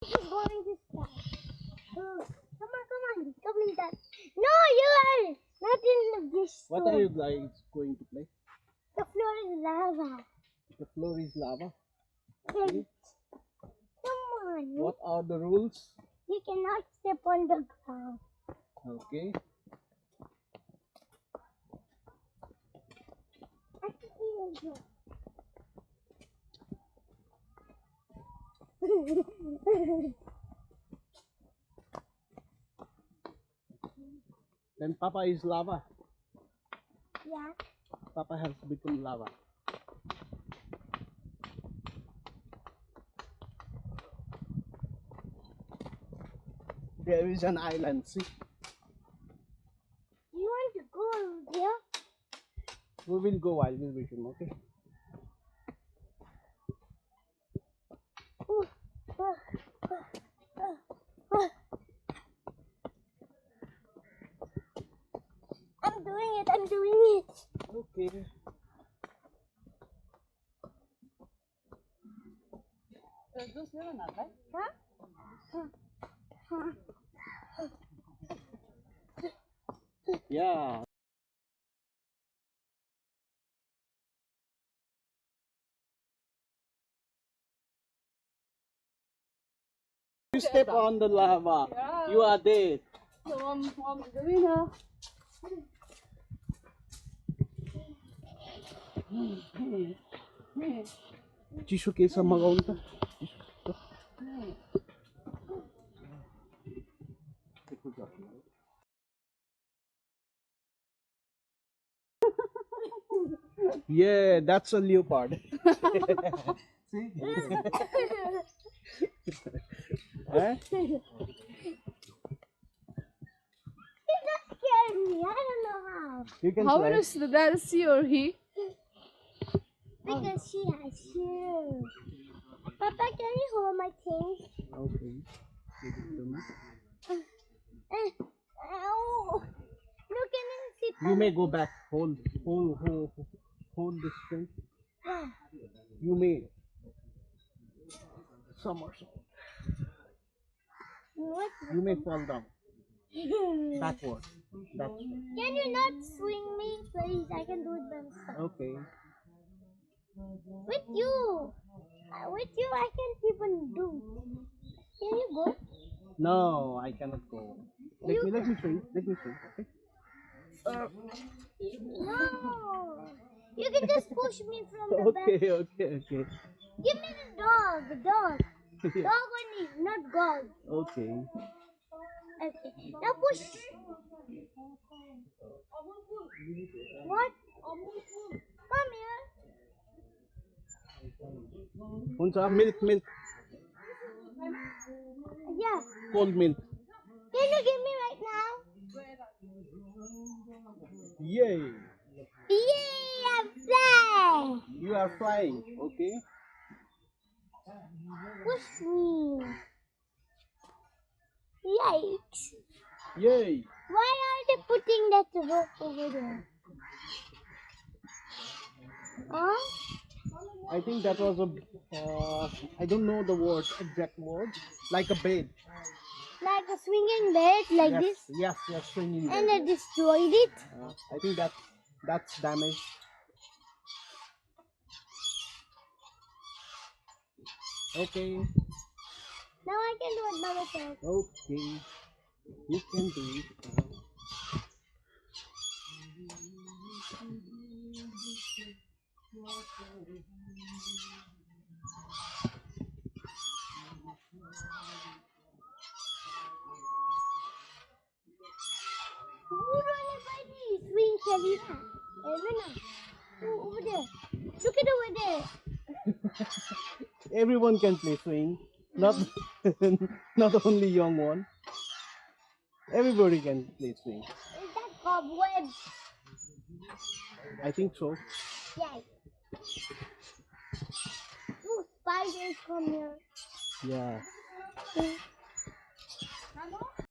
This is going to start. Oh, come on, complete that. No, you are not in this. What are you guys going to play? The floor is lava. The floor is lava. Okay. Come on. What are the rules? You cannot step on the ground. Okay. Then Papa is lava. Yeah. Papa has become lava. There is an island, see? You want to go over there? We will go while we vision, okay? Ooh. I'm doing it. Okay. Yeah. You step on the lava. Yeah. You are dead. So I'm the winner. Tissue kaysa magaunta. Yeah, that's a leopard. See? Huh? It just scared me. I don't know how. You can How try. is that she or he? Because she has shoes. Papa, can you hold my things? Okay. Give it to me. Ow. Look, can you sit? You may go back. Hold this thing. You may somersault. What? You may fall down backward. That's Can you not swing me, please? I can do it by myself. okay. With you, I can't even do. Can you go? No, I cannot go. Let me swing. Let me swing. Okay. No. You can just push me from the back. Okay. Okay. Okay. Give me the dog. The dog. Yeah. Dog only, not God. Okay. Okay. Now push. What? Come here. Unsa milk. Yeah. Cold milk. Can you give me right now? Yay! Yay! I'm flying. You are flying. Okay. Push me. Yikes. Yay! Why are they putting that rope over there? Huh? I think that was a. I don't know the word, exact word. Like a bed. Like a swinging bed like Yes. this? Yes. Swinging And bed. they destroyed it? I think that's damaged. Okay. Now I can do it by myself. Okay. You can do it. Who running by me? Swing Shalina. Elena. Oh, over there. Look at over there. Everyone can play swing. Not not only young one. Everybody can play swing. Is that cobwebs? I think so. Yes. Two spiders come here. Yeah.